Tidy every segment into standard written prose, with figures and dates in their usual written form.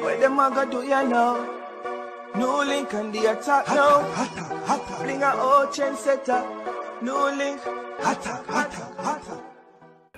What them a go do ya now? NEWLINK and the attack now. Bring a old chain setter. NEWLINK.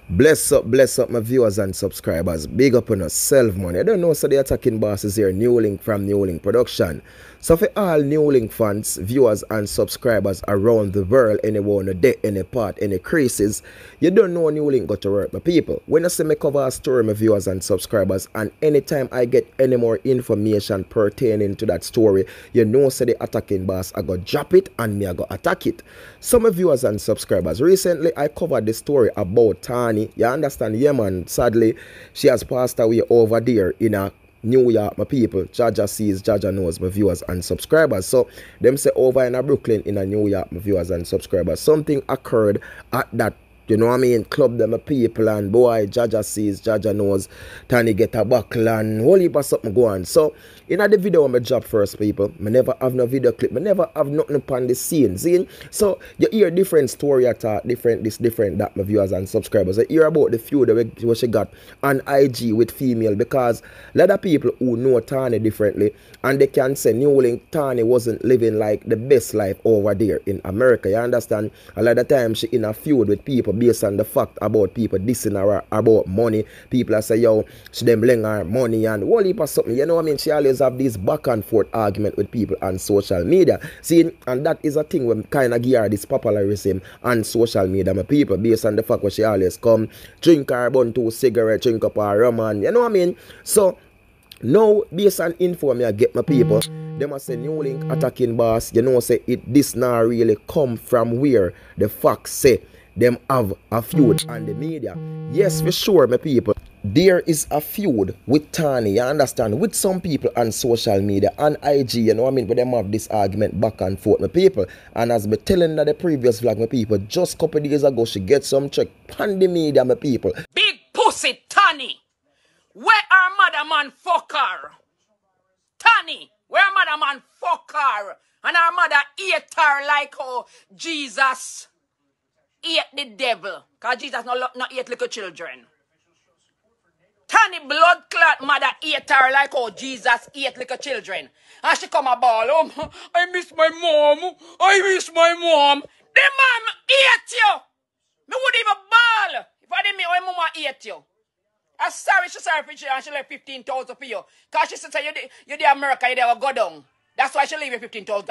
Bless up my viewers and subscribers. Big up on yourself, man. I don't know, so the attacking boss is here, NEWLINK from NEWLINK Production. So for all NEWLINK fans, viewers and subscribers around the world, anywhere on the day, any part, any creases, you don't know NEWLINK got to work, my people. When I say me cover a story, my viewers and subscribers, and anytime I get any more information pertaining to that story, you know, say the attacking boss, I go drop it and me I go attack it. Some viewers and subscribers, recently I covered the story about Tanney. You understand? Yeah, man. Sadly, she has passed away over there in a New York, my people. Jaja sees, Jaja knows, my viewers and subscribers. So, them say over in a Brooklyn, in a New York, my viewers and subscribers, something occurred at that, you know what I mean, club them, my people, and boy, Jaja sees, Jaja knows, Tanney get a buckle and whole heap of something go on. So, in the video I'm drop first, people, I never have no video clip, I never have nothing upon the scene, see? So, you hear different story at different this, different that, my viewers and subscribers. You hear about the feud that she got on IG with female, because a lot of people who know Tanney differently, and they can say NEWLINK Tanney wasn't living like the best life over there in America, you understand? A lot of times she in a feud with people based on the fact about people dissing her about money. People say, yo, she them lend her money and whole heap of something, you know what I mean? She always have this back and forth argument with people on social media. See, and that is a thing when kind of give her this popularism on social media, my people, based on the fact that she always come, drink her bun 2 cigarettes, drink up her rum, and you know what I mean? So, now, based on info me I get, my people, they must say NEWLINK attacking boss, you know, say it this now really come from where the facts say them have a feud on the media. Yes, for sure, my people. There is a feud with Tanney, you understand, with some people on social media, on IG, you know what I mean, but them have this argument back and forth, my people. And as me telling that the previous vlog, my people, just a couple days ago, she get some check on the media, my people. Big pussy Tanney, where our mother man fuck her? Tanney, where our mother man fuck her? And our mother ate her like how Jesus ate the devil. Because Jesus not ate little children. Tanney blood clot mother ate her like how Jesus ate little children. And she come a ball, oh, I miss my mom. I miss my mom. The mom ate you. Me would even ball if I didn't mean my mama ate you. I'm sorry, she's sorry for you and she left 15,000 for you. Because she said you're the America, you never go down. That's why she leave you 15,000.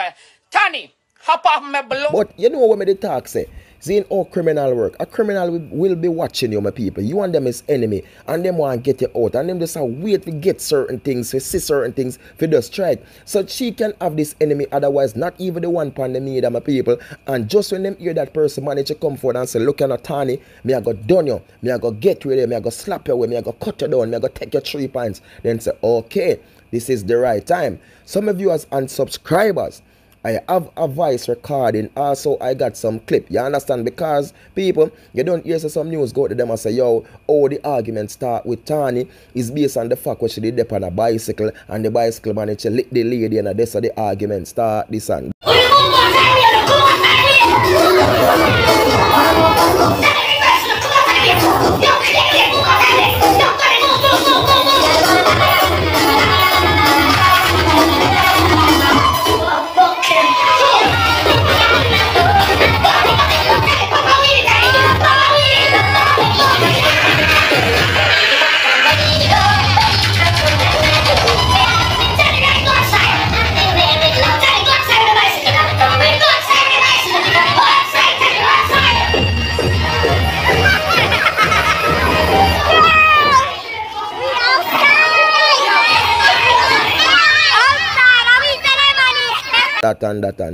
Tanney, hop off my blood. But you know what me the talk say? Seeing all criminal work, a criminal will be watching you, my people. You and them is enemy, and them want to get you out, and them just wait to get certain things, to see certain things, for just try it. So she can have this enemy, otherwise not even the one pan the media, my people. And just when them hear that person manage to come forward and say, look at Tanney, me I go done you, me I go get you there, me I go slap you away, me I go cut you down, me I go take your 3 points. Then say, okay, this is the right time. Some of viewers and subscribers, I have a voice recording. Also, I got some clip. You understand? Because people, you don't hear some news go to them and say, yo, oh, the argument start with Tanney is based on the fact that she did dip on a bicycle and the bicycle managed to lick the lady and that's how the argument start. This and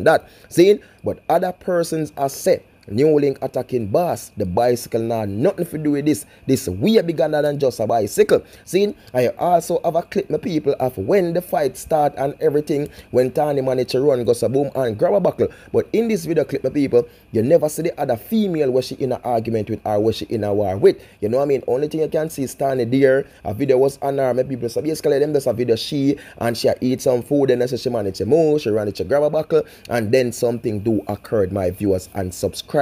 that. See, but other persons are set. NEWLINK attacking boss, the bicycle now nothing to do with this. This way bigger than just a bicycle. See, I also have a clip, my people, of when the fight start and everything, when Tanney managed to run, goes a boom and grab a buckle. But in this video clip, my people, you never see the other female where she in an argument with or where she in a war with. You know what I mean? Only thing you can see is Tanney there. A video was on her, my people. So basically, them just a video she and she eat some food and then she managed to move, she ran to grab a buckle, and then something do occurred, my viewers and subscribers.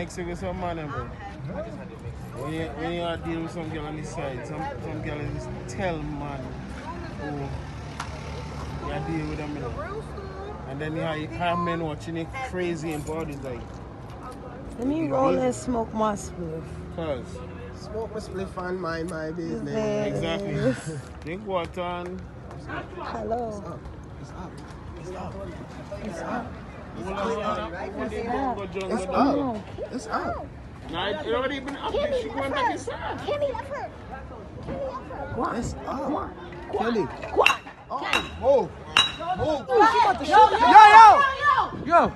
Next thing is some man, bro. When you are dealing with some girl on this side, some girl just tell man who you are dealing with them, you know. And then you have men watching it crazy and bodies like. Let me roll and smoke my spliff. Cause smoke my spliff and mind my business. Exactly. Drink water and hello. It's up. It's up. It's up. It's up. It's up. Nah, it already been up. She going back inside. Kenny, left her. It's up. Kelly. What? Oh, move. Move. Yo.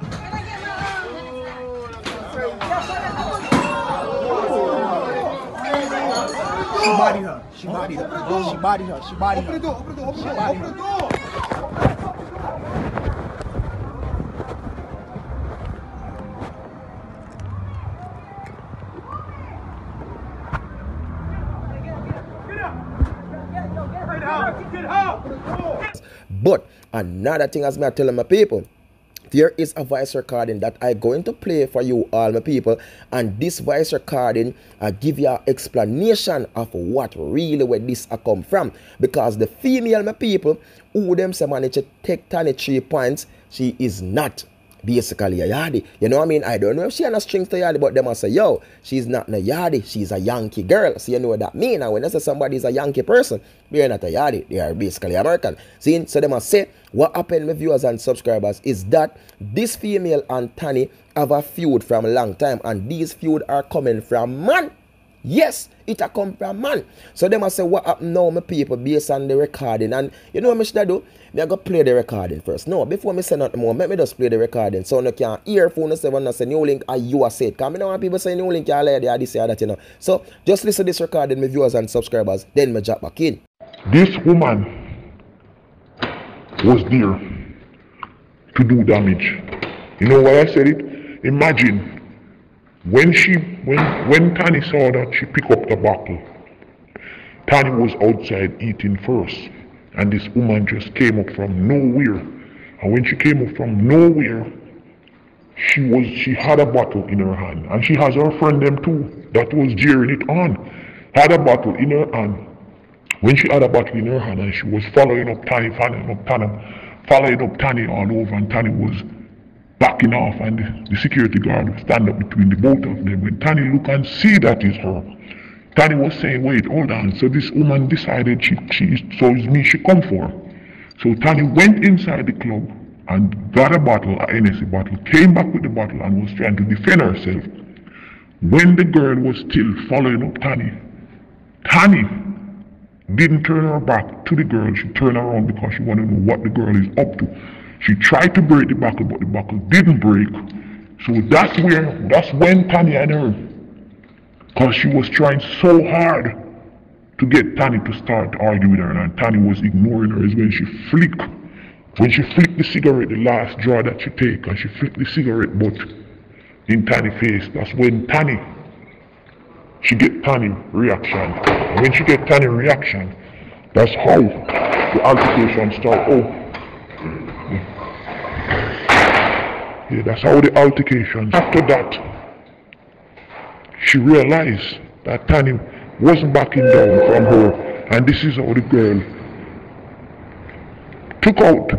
She bodied her. She bodied her. She bodied her. She bodied her. Open the door. Open the door. Open the door. But another thing, as me I tell my people, there is a voice recording that I'm going to play for you all my people, and this voice recording I give you an explanation of what really where this come from, because the female my people who them say manage to take Tanney 3 points, she is not basically a yardie. You know what I mean? I don't know if she has a strings to yardie, but them must say, yo, she's not a yardie, she's a Yankee girl. So you know what that mean. And when I say somebody is a Yankee person, they're not a yardie, they are basically American. See, so they must say, what happened with viewers and subscribers is that this female and Tanney have a feud from a long time, and these feud are coming from man. Yes, it a come from man. So they must say, what happened now, my people, based on the recording. And you know what I should do? I go play the recording first. No, before me say nothing more, let me just play the recording. So you can earphone and say, when I say NEWLINK, or you are said. Because I don't want people say NEWLINK, you're like, they this, or that, you know. So just listen to this recording, my viewers and subscribers, then me drop back in. This woman was there to do damage. You know why I said it? Imagine when Tanney saw that she picked up the bottle. Tanney was outside eating first, and this woman just came up from nowhere. And when she came up from nowhere, she had a bottle in her hand, and she has her friend them too that was jeering it on. Had a bottle in her hand. When she had a bottle in her hand and she was following up Tanney all over, and Tanney was backing off, and the security guard would stand up between the both of them. When Tanney look and see that is her, Tanney was saying, wait, hold on. So this woman decided so it's me she come for. So Tanney went inside the club and got a bottle, an Hennessy bottle, came back with the bottle and was trying to defend herself. When the girl was still following up Tanney didn't turn her back to the girl. She turned around because she wanted to know what the girl is up to. She tried to break the buckle, but the buckle didn't break. So that's when Tanney and her, because she was trying so hard to get Tanney to start arguing with her, and Tanney was ignoring her, is when she flicked the cigarette, the last draw that she take, and she flicked the cigarette butt in Tanney's face. That's when she get Tanney reaction. And when she get Tanney reaction, that's how the altercation start. Yeah, that's how the altercation. After that, she realized that Tanney wasn't backing down from her, and this is how the girl took out.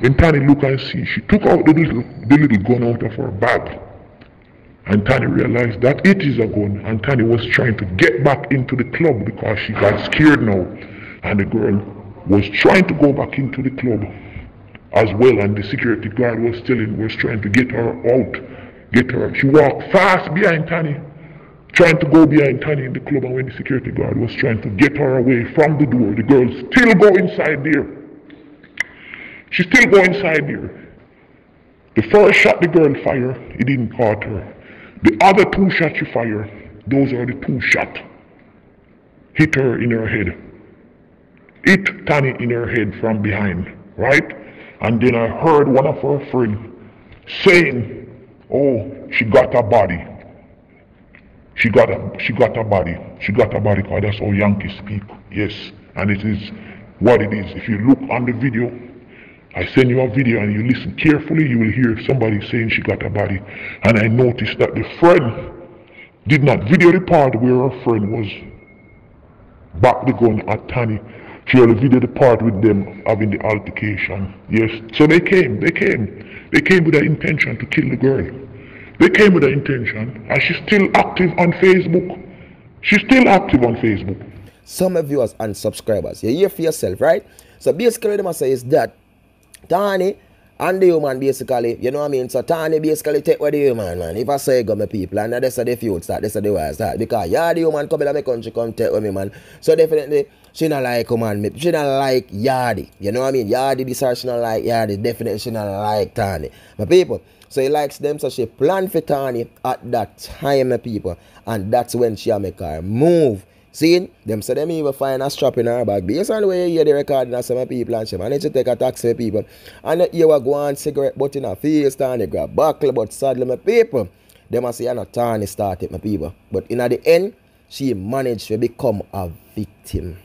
When Tanney look and see, she took out the little gun out of her bag, and Tanney realized that it is a gun, and Tanney was trying to get back into the club because she got scared now, and the girl was trying to go back into the club as well, and the security guard was trying to get her out, She walked fast behind Tanney, trying to go behind Tanney in the club, and when the security guard was trying to get her away from the door, the girl still go inside there. She still go inside there. The first shot the girl fired, it didn't caught her. The other 2 shots she fired, those are the 2 shots. Hit her in her head. Hit Tanney in her head from behind, right? And then I heard one of her friends saying, oh, she got a body. She got a body. She got a body, because that's how Yankees speak. Yes, and it is what it is. If you look on the video, I send you a video and you listen carefully, you will hear somebody saying she got a body. And I noticed that the friend did not video the part where her friend was back the gun at Tanney. She only video the part with them having the altercation. Yes, so they came with the intention to kill the girl. They came with the intention, and she's still active on Facebook. She's still active on Facebook. Some viewers and subscribers, you hear for yourself, right? So basically, what I say is that Tanney and the human basically, you know what I mean? So Tanney basically take what the human, man. If I say go my people, and that's the feud start, that's the way start. Because yeah, the human come in my country, come take with me, man. So definitely, she not like man, she not like Yardi. You know what I mean? Yardi, this her, she not like Yardi. Definitely, she not like Tanney. My people. So he likes them, so she planned for Tanney at that time, my people. And that's when she make her move. See, them say them even find a strap in her bag. Based on the way you hear the recording of some people, and she managed to take a taxi for people. And you were going cigarette butt in her face, Tanney grab buckle, but sadly, my people, them must say, you know, Tanney started, my people. But in the end, she managed to become a victim.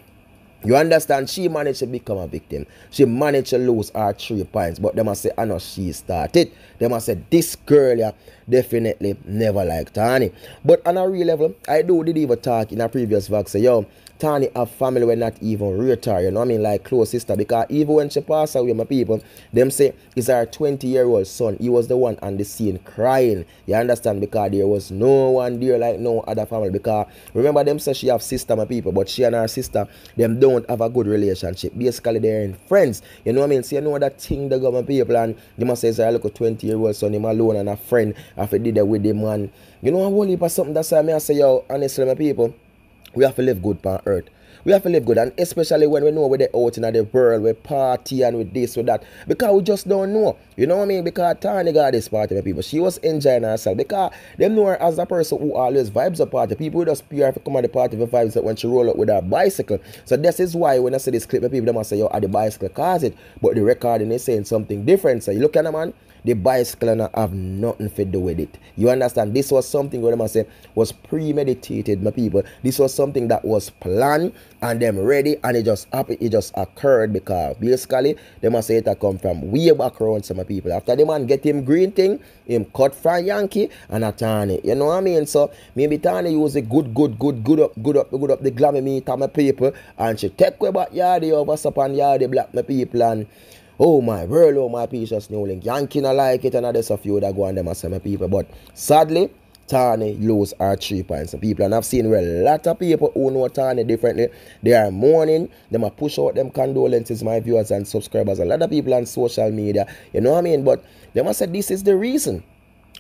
You understand? She managed to become a victim. She managed to lose her 3 points. But they must say, I know she started. They must say, this girl yeah, definitely never liked Tanney. But on a real level, I did even talk in a previous vlog. Say, yo, Tanney have family were not even retire. You know what I mean? Like close sister. Because even when she passed away, my people, them say, it's her 20-year-old son. He was the one on the scene crying. You understand? Because there was no one there like no other family. Because remember them say she have sister, my people. But she and her sister, them don't have a good relationship. Basically, they're in friends. You know what I mean? So you know that thing they got my people. And you must say, it's a little 20-year-old son, him alone and a friend. After did that with him, man. You know, a whole heap of something that's why I say, yo, honestly, my people, we have to live good on earth. We have to live good, and especially when we know we're out in the world, we party and with this, with that. Because we just don't know. You know what I mean? Because Tanney got this party, my people. She was enjoying herself. Because they know her as a person who always vibes a party. People who just peer her to come at the party for vibes when she roll up with her bicycle. So this is why when I see this clip, my people, they must say, yo, the bicycle cause it. But the recording is saying something different. So you look at the man, the bicycle have nothing to do with it. You understand? This was something what I must say was premeditated, my people. This was something that was planned and them ready, and it just happened, it just occurred because basically they must say it come from way back around some people. After the man get him green thing, him cut from Yankee and a Tanney. You know what I mean? So maybe Tanney use a good up the glamour meter my people, and she take way back Yardi over up and Yardi black my people, and oh my world, oh my precious NEWLINK. Yankee not like it, and there's a few that go on them as some people. But sadly, Tanney lose her 3 points. People, and I've seen where a lot of people who know Tanney differently, they are mourning, them a push out them condolences, my viewers and subscribers. A lot of people on social media, you know what I mean? But they must say this is the reason.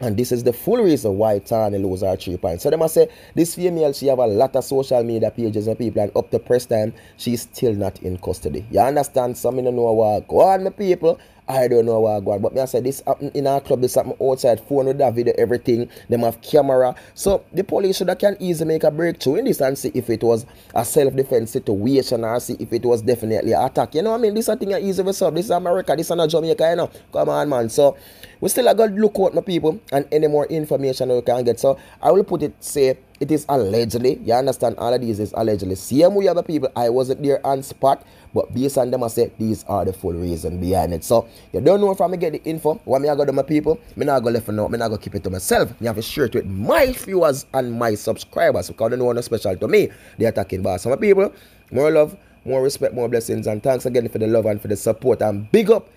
And this is the full reason why Tanney lose her 3 points. So they must say this female, she have a lot of social media pages and people, and up to press time, she's still not in custody. You understand? Some don't know what go on, my people. I don't know what go on. But me I say this happen in our club, this happen outside, phone with that video, everything. Them have camera. So the police should can easily make a breakthrough in this and see if it was a self-defense situation or see if it was definitely an attack. You know what I mean? This is a thing easy to solve. This is America, this is not Jamaica, you know. Come on, man. So we still got to look out, my people, and any more information we can get. So I will put it, say, it is allegedly. You understand? All of these is allegedly. Same way other people, I wasn't there on spot, but based on them, I say these are the full reason behind it. So you don't know if I'm going to get the info. What me I got to my people, me not going to left it out. Me not going to keep it to myself. Me have to share it with my viewers and my subscribers, because they know no special to me. The attacking boss. So my people, more love, more respect, more blessings, and thanks again for the love and for the support. And big up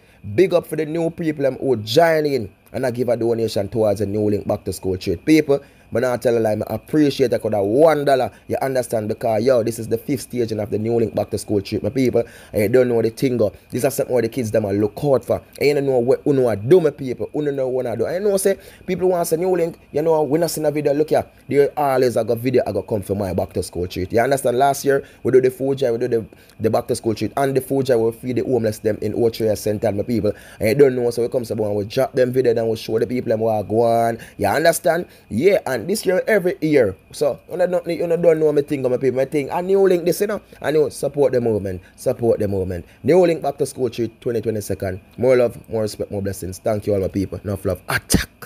for the new people who join in and I give a donation towards the NEWLINK back to school trade. People, but now I tell you, like, I appreciate that $1. You understand? Because, yo, this is the 5th stage of the NEWLINK back to school trip, my people. And you don't know the thing up. These are something where the kids them look out for. And you don't know what you do, my people. You don't know what I do. And you know, say, people want to say NEWLINK, you know, when I see a video, look here, there always I got video I got come for my back to school treat. You understand? Last year, we do the food drive, we do the back to school treat, and the food drive will feed the homeless them in H3R center, my people. And you don't know, so we come to and we drop them video, then we show the people them what go on. You understand? Yeah, and this year, every year. So, you don't know my thing, my people. My thing, and NEWLINK this, you know. And you support the movement. Support the movement. NEWLINK back to school treat 2022. More love, more respect, more blessings. Thank you all, my people. Enough love. Attack.